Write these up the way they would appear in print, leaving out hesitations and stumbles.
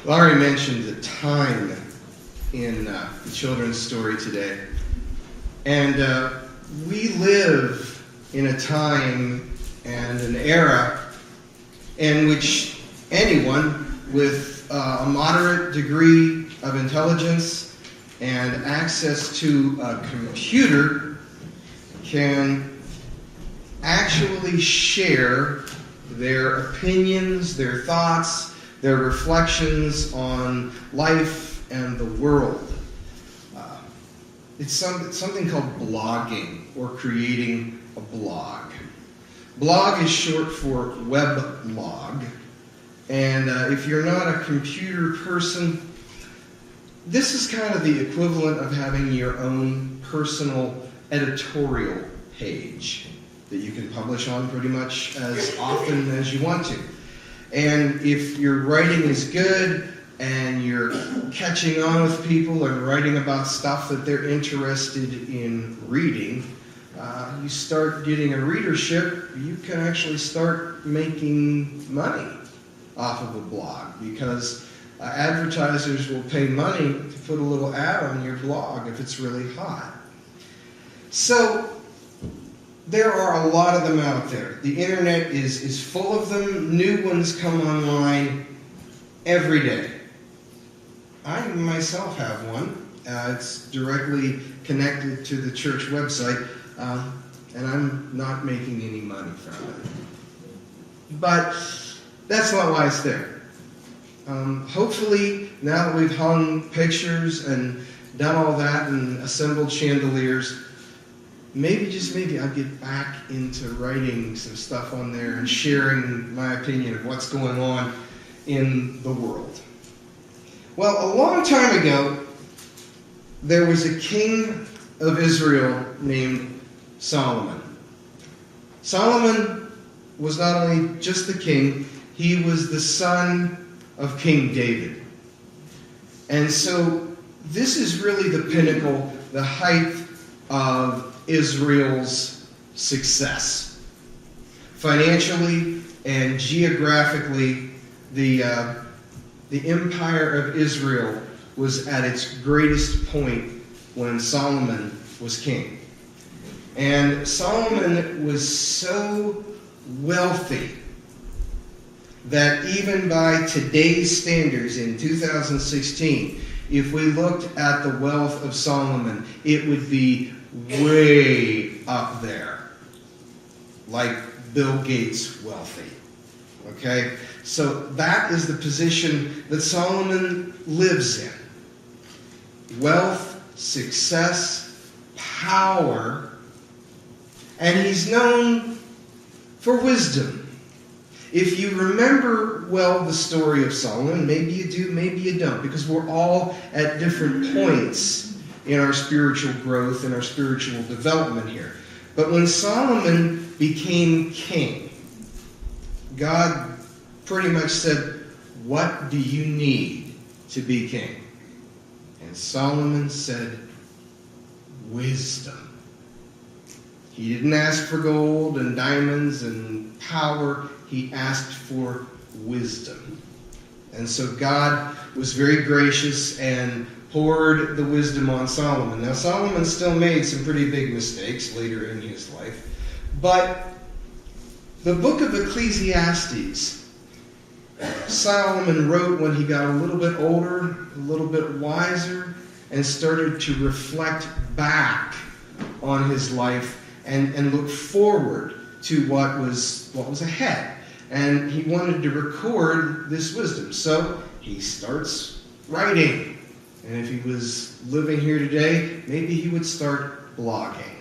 Laurie mentioned the time in the children's story today. And we live in a time and an era in which anyone with a moderate degree of intelligence and access to a computer can actually share their opinions, their thoughts, their reflections on life and the world. It's something called blogging, or creating a blog. Blog is short for weblog. And if you're not a computer person, this is kind of the equivalent of having your own personal editorial page that you can publish on pretty much as often as you want to. And if your writing is good and you're catching on with people and writing about stuff that they're interested in reading, you start getting a readership, you can actually start making money off of a blog, because advertisers will pay money to put a little ad on your blog if it's really hot. So there are a lot of them out there. The internet is full of them. New ones come online every day. I myself have one. It's directly connected to the church website, and I'm not making any money from it. But that's not why it's there. Hopefully, now that we've hung pictures and done all that and assembled chandeliers, just maybe I'll get back into writing some stuff on there and sharing my opinion of what's going on in the world. Well, a long time ago, there was a king of Israel named Solomon. Solomon was not only just the king, he was the son of King David. And so this is really the pinnacle, the height of Israel's success. Financially and geographically, the empire of Israel was at its greatest point when Solomon was king. And Solomon was so wealthy that even by today's standards in 2016, if we looked at the wealth of Solomon, it would be way up there, like Bill Gates wealthy. Okay? So that is the position that Solomon lives in. Wealth, success, power, and he's known for wisdom. If you remember well the story of Solomon, maybe you do, maybe you don't, because we're all at different points in our spiritual growth and our spiritual development here. But when Solomon became king, God pretty much said, "What do you need to be king?" And Solomon said, "Wisdom." He didn't ask for gold and diamonds and power. He asked for wisdom. And so God was very gracious and poured the wisdom on Solomon. Now, Solomon still made some pretty big mistakes later in his life. But the book of Ecclesiastes, Solomon wrote when he got a little bit older, a little bit wiser, and started to reflect back on his life and look forward to what was ahead. And he wanted to record this wisdom. So he starts writing. And if he was living here today, maybe he would start blogging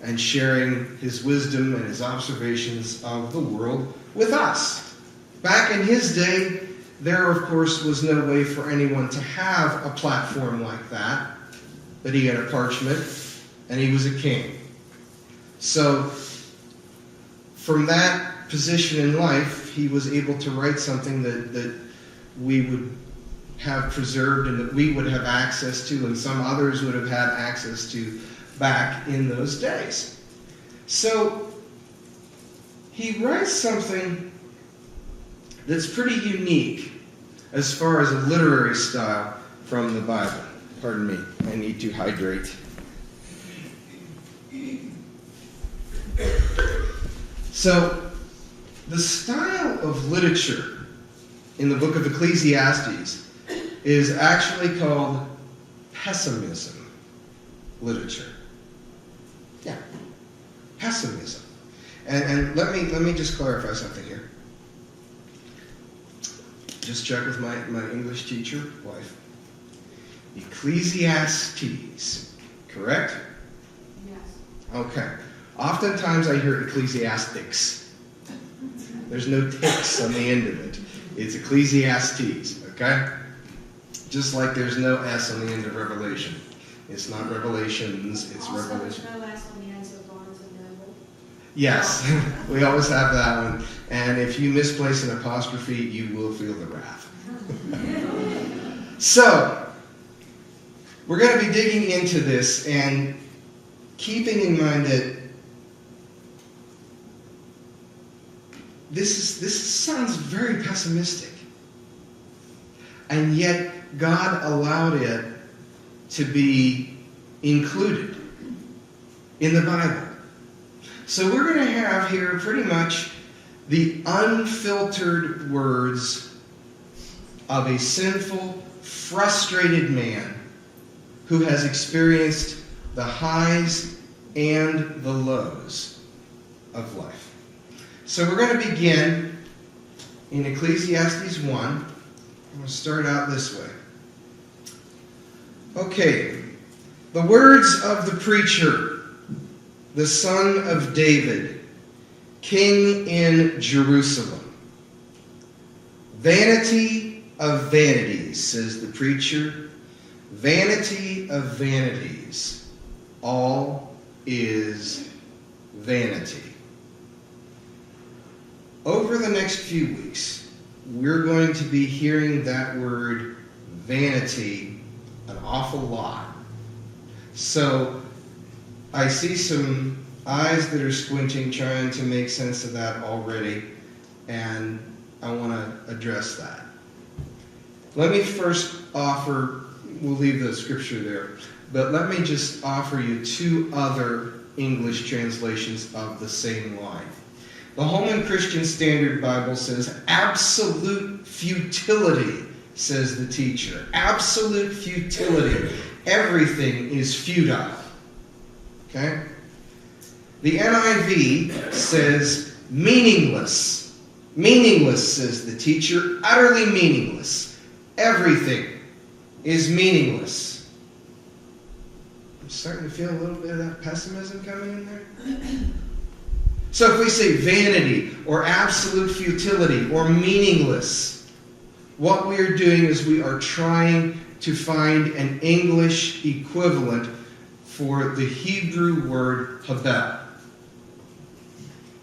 and sharing his wisdom and his observations of the world with us. Back in his day, there, of course, was no way for anyone to have a platform like that. But he had a parchment, and he was a king. So, from that position in life, he was able to write something that we would have preserved and that we would have access to, and some others would have had access to back in those days. So, he writes something that's pretty unique as far as a literary style from the Bible. Pardon me, I need to hydrate. So, the style of literature in the book of Ecclesiastes is actually called pessimism literature. Yeah, pessimism. And let me just clarify something here. Just check with my English teacher wife. Ecclesiastes, correct? Yes. Okay. Oftentimes I hear ecclesiastics. There's no ticks on the end of it. It's Ecclesiastes, okay? Just like there's no S on the end of Revelation. It's not Revelations, it's Also, Revelation. there's no S on the ends of Barnes and Noble. Yes, we always have that one. And if you misplace an apostrophe, you will feel the wrath. So, we're going to be digging into this and keeping in mind that this sounds very pessimistic. And yet, God allowed it to be included in the Bible. So we're going to have here pretty much the unfiltered words of a sinful, frustrated man who has experienced the highs and the lows of life. So we're going to begin in Ecclesiastes 1. I'm going to start out this way. Okay, the words of the preacher, the son of David, king in Jerusalem. Vanity of vanities, says the preacher. Vanity of vanities. All is vanity. Over the next few weeks, we're going to be hearing that word vanity an awful lot. So, I see some eyes that are squinting, trying to make sense of that already, and I want to address that. Let me first offer, we'll leave the scripture there, but let me just offer you two other English translations of the same line. The Holman Christian Standard Bible says, absolute futility, says the teacher. Absolute futility. Everything is futile. Okay? The NIV says meaningless. Meaningless, says the teacher. Utterly meaningless. Everything is meaningless. I'm starting to feel a little bit of that pessimism coming in there. So if we say vanity or absolute futility or meaningless, what we are doing is we are trying to find an English equivalent for the Hebrew word habel.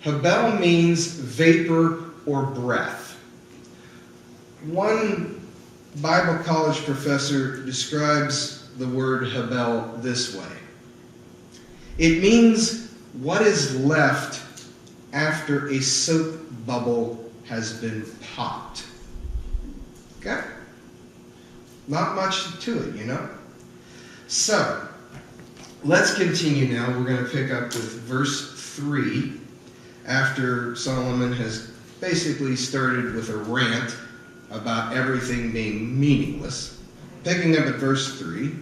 Habel means vapor or breath. One Bible college professor describes the word habel this way. It means what is left after a soap bubble has been popped. Okay? Not much to it, you know? So, let's continue now. We're going to pick up with verse 3 after Solomon has basically started with a rant about everything being meaningless. Picking up at verse 3.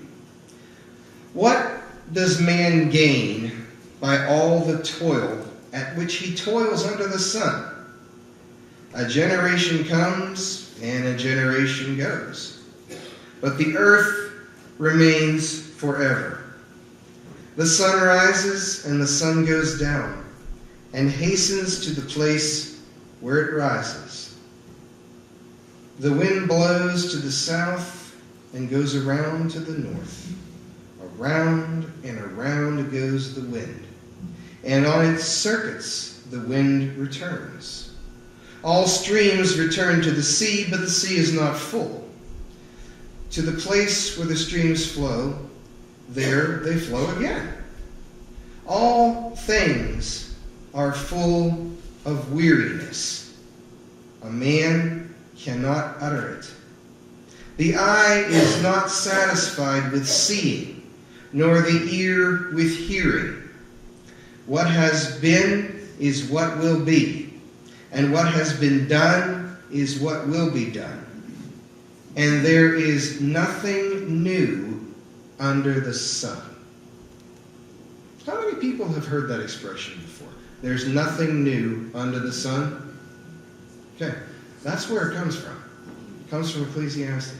What does man gain by all the toil at which he toils under the sun? A generation comes and a generation goes, but the earth remains forever. The sun rises and the sun goes down, and hastens to the place where it rises. The wind blows to the south and goes around to the north. Around and around goes the wind, and on its circuits the wind returns. All streams return to the sea, but the sea is not full. To the place where the streams flow, there they flow again. All things are full of weariness. A man cannot utter it. The eye is not satisfied with seeing, nor the ear with hearing. What has been is what will be, and what has been done is what will be done. And there is nothing new under the sun. How many people have heard that expression before? There's nothing new under the sun. Okay, that's where it comes from. It comes from Ecclesiastes.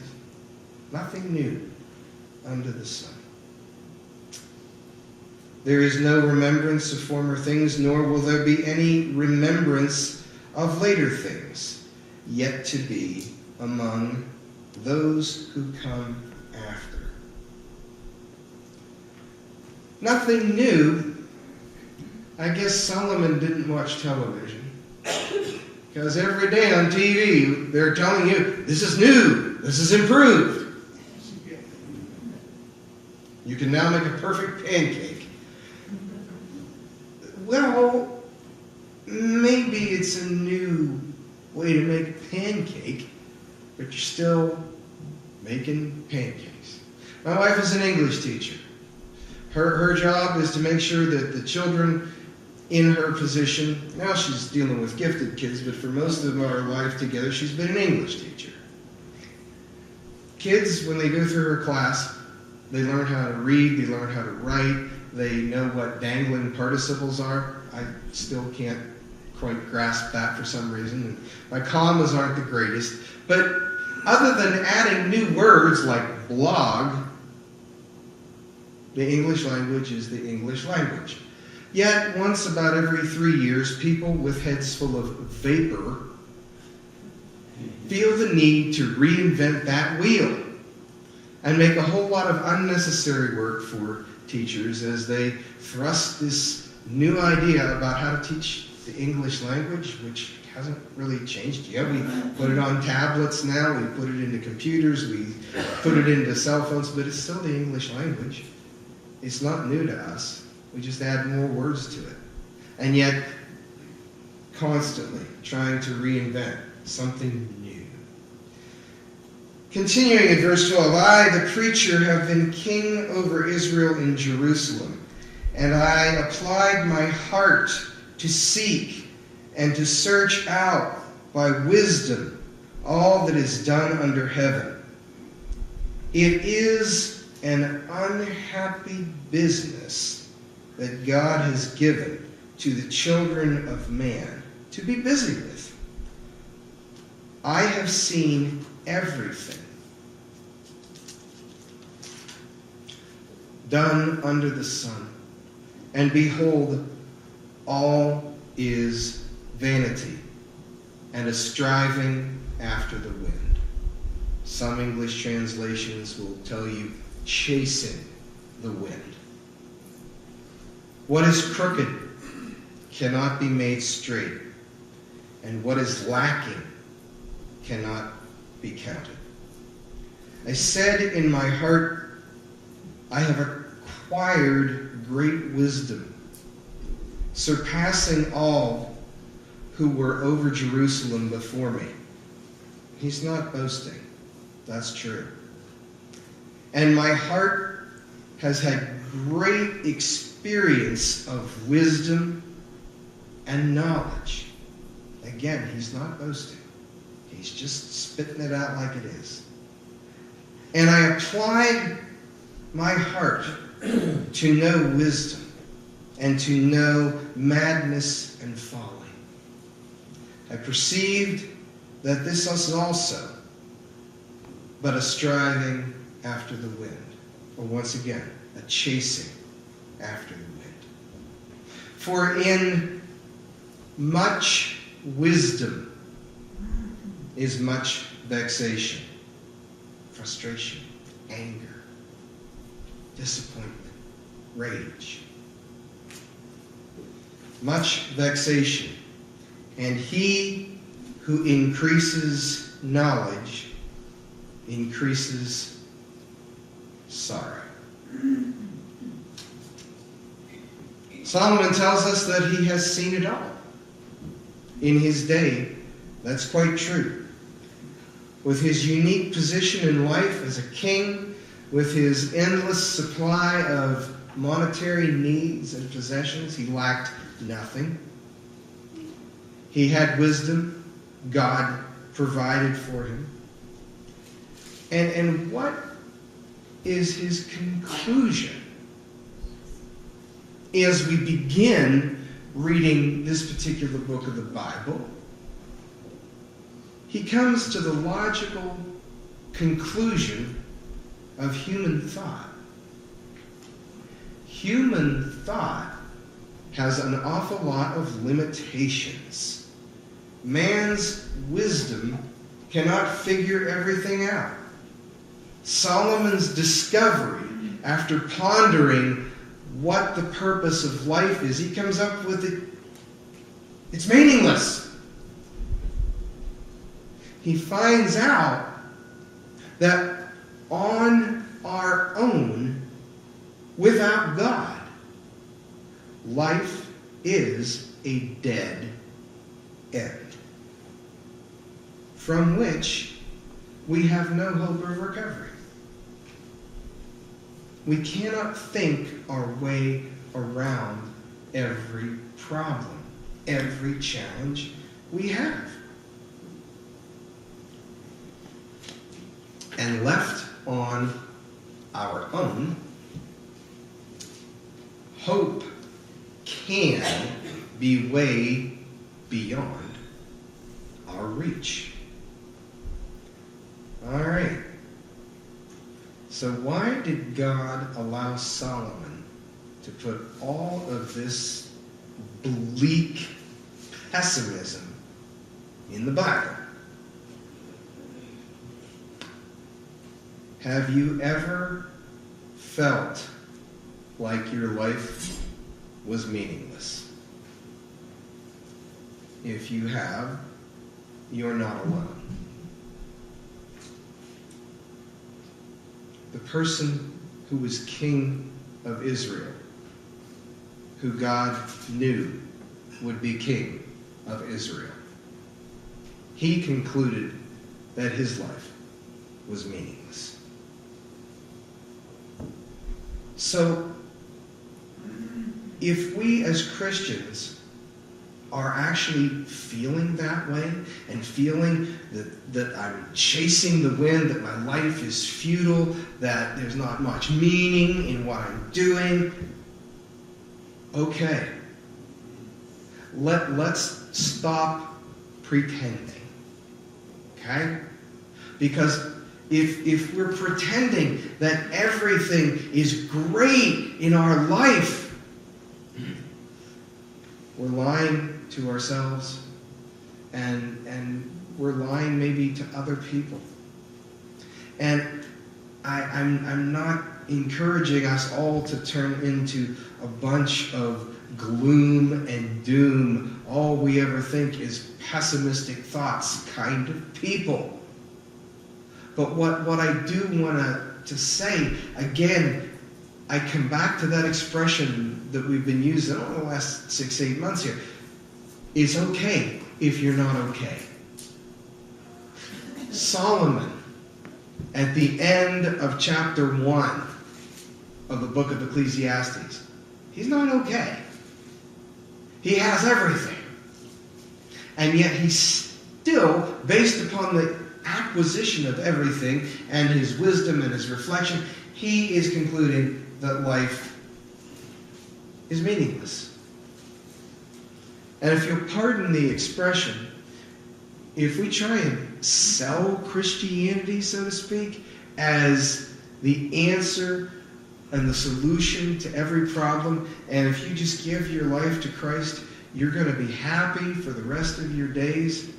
Nothing new under the sun. There is no remembrance of former things, nor will there be any remembrance of later things, yet to be among those who come after. Nothing new. I guess Solomon didn't watch television. Because every day on TV, they're telling you, this is new, this is improved. You can now make a perfect pancake. Well, maybe it's a new way to make a pancake, but you're still making pancakes. My wife is an English teacher. Her job is to make sure that the children in her position, now she's dealing with gifted kids, but for most of our life together, she's been an English teacher. Kids, when they go through her class, they learn how to read, they learn how to write, they know what dangling participles are. I still can't quite grasp that for some reason. My commas aren't the greatest. But other than adding new words like blog, the English language is the English language. Yet, once about every 3 years, people with heads full of vapor feel the need to reinvent that wheel and make a whole lot of unnecessary work for teachers as they thrust this new idea about how to teach the English language, which hasn't really changed yet. We put it on tablets now, we put it into computers, we put it into cell phones, but it's still the English language. It's not new to us. We just add more words to it. And yet, constantly trying to reinvent something new. Continuing in verse 12, I, the preacher, have been king over Israel in Jerusalem, and I applied my heart to seek and to search out by wisdom all that is done under heaven. It is an unhappy business that God has given to the children of man to be busy with. I have seen everything done under the sun, and behold, all is vanity and a striving after the wind. Some English translations will tell you chasing the wind. What is crooked cannot be made straight, and what is lacking cannot be counted. I said in my heart, I have acquired great wisdom, surpassing all who were over Jerusalem before me. He's not boasting. That's true. And my heart has had great experience of wisdom and knowledge. Again, he's not boasting. He's just spitting it out like it is. And I applied my heart to know wisdom and to know madness and folly. I perceived that this is also but a striving after the wind, or once again, a chasing after the wind. For in much wisdom is much vexation, frustration, anger, disappointment, rage. Much vexation, and he who increases knowledge increases sorrow. Solomon tells us that he has seen it all. In his day, that's quite true. with his unique position in life as a king, with his endless supply of monetary needs and possessions, he lacked nothing. He had wisdom. God provided for him. And what is his conclusion as we begin reading this particular book of the Bible? He comes to the logical conclusion of human thought. Human thought has an awful lot of limitations. Man's wisdom cannot figure everything out. Solomon's discovery, after pondering what the purpose of life is, he comes up with it. It's meaningless. He finds out that on our own, without God, life is a dead end, from which we have no hope of recovery. We cannot think our way around every problem, every challenge we have. And left on our own, hope can be way beyond our reach. All right. So why did God allow Solomon to put all of this bleak pessimism in the Bible? Have you ever felt like your life was meaningless? If you have, you're not alone. The person who was king of Israel, who God knew would be king of Israel, he concluded that his life was meaningless. So, if we as Christians are actually feeling that way and feeling that I'm chasing the wind, that my life is futile, that there's not much meaning in what I'm doing, okay. Let's stop pretending. Okay? Because if we're pretending that everything is great in our life, we're lying to ourselves, and we're lying maybe to other people. And I'm not encouraging us all to turn into a bunch of gloom and doom, all we ever think is pessimistic thoughts kind of people. But what I do want to say, again, I come back to that expression that we've been using over the last 6-8 months here. It's okay if you're not okay. Solomon, at the end of chapter 1 of the book of Ecclesiastes, he's not okay. He has everything. And yet he's still, based upon the acquisition of everything and his wisdom and his reflection, he is concluding that life is meaningless. And if you'll pardon the expression, if we try and sell Christianity, so to speak, as the answer and the solution to every problem, and if you just give your life to Christ, you're going to be happy for the rest of your days,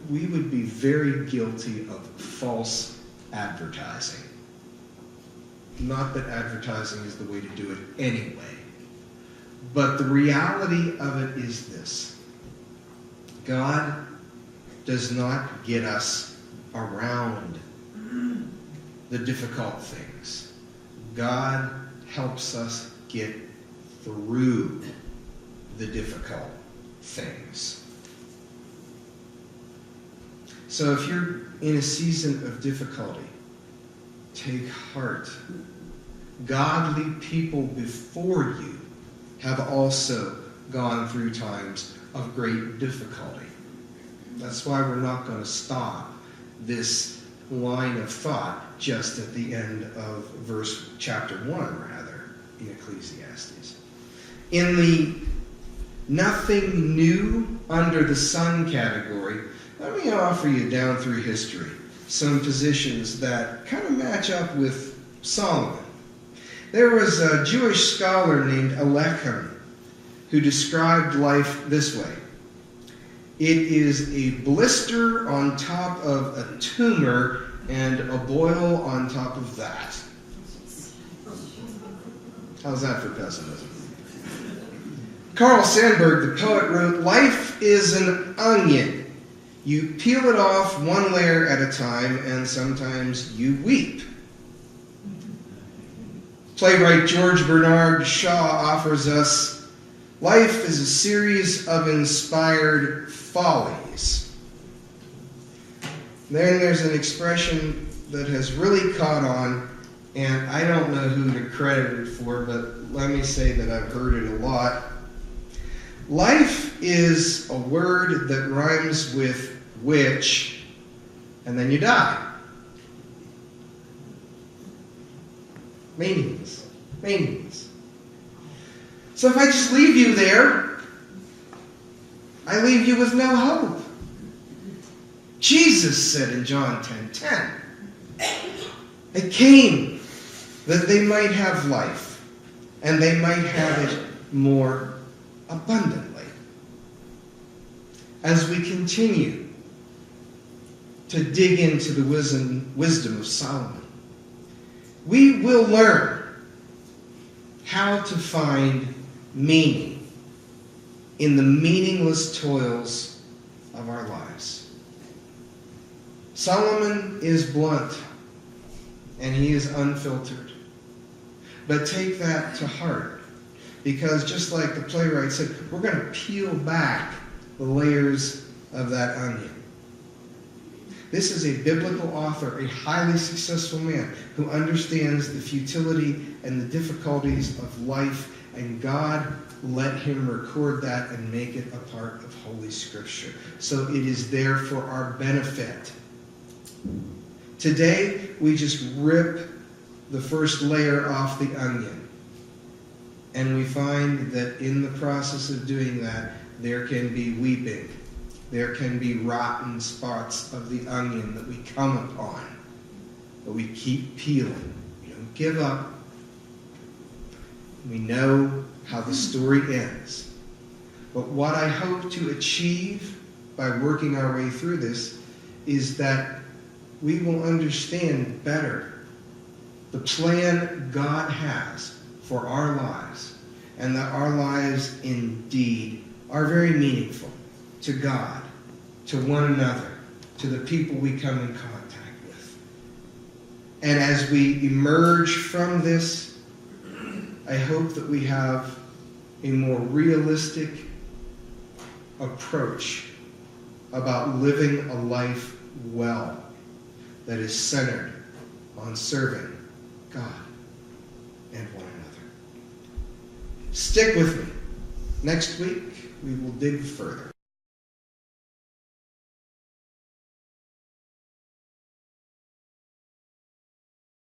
we would be very guilty of false advertising. Not that advertising is the way to do it anyway. But the reality of it is this. God does not get us around the difficult things. God helps us get through the difficult things. So if you're in a season of difficulty, take heart. Godly people before you have also gone through times of great difficulty. That's why we're not going to stop this line of thought just at the end of chapter 1, rather, in Ecclesiastes. In the nothing new under the sun category, let me offer you down through history some positions that kind of match up with Solomon. There was a Jewish scholar named Ecclesiastes who described life this way. It is a blister on top of a tumor and a boil on top of that. How's that for pessimism? Carl Sandburg, the poet, wrote, "Life is an onion. You peel it off one layer at a time, and sometimes you weep." Playwright George Bernard Shaw offers us, "Life is a series of inspired follies." Then there's an expression that has really caught on, and I don't know who to credit it for, but let me say that I've heard it a lot. Life is a word that rhymes with which, and then you die. Meaningless. Meaningless. So if I just leave you there, I leave you with no hope. Jesus said in John 10:10, "I came that they might have life, and they might have it more abundantly." As we continue to dig into the wisdom of Solomon, we will learn how to find meaning in the meaningless toils of our lives. Solomon is blunt, and he is unfiltered. But take that to heart, because just like the playwright said, we're going to peel back the layers of that onion. This is a biblical author, a highly successful man who understands the futility and the difficulties of life, and God let him record that and make it a part of Holy Scripture. So it is there for our benefit. Today, we just rip the first layer off the onion, and we find that in the process of doing that, there can be weeping. There can be rotten spots of the onion that we come upon. But we keep peeling. We don't give up. We know how the story ends. But what I hope to achieve by working our way through this is that we will understand better the plan God has for our lives, and that our lives indeed are very meaningful to God, to one another, to the people we come in contact with. And as we emerge from this, I hope that we have a more realistic approach about living a life well that is centered on serving God and one another. Stick with me. Next week, we will dig further.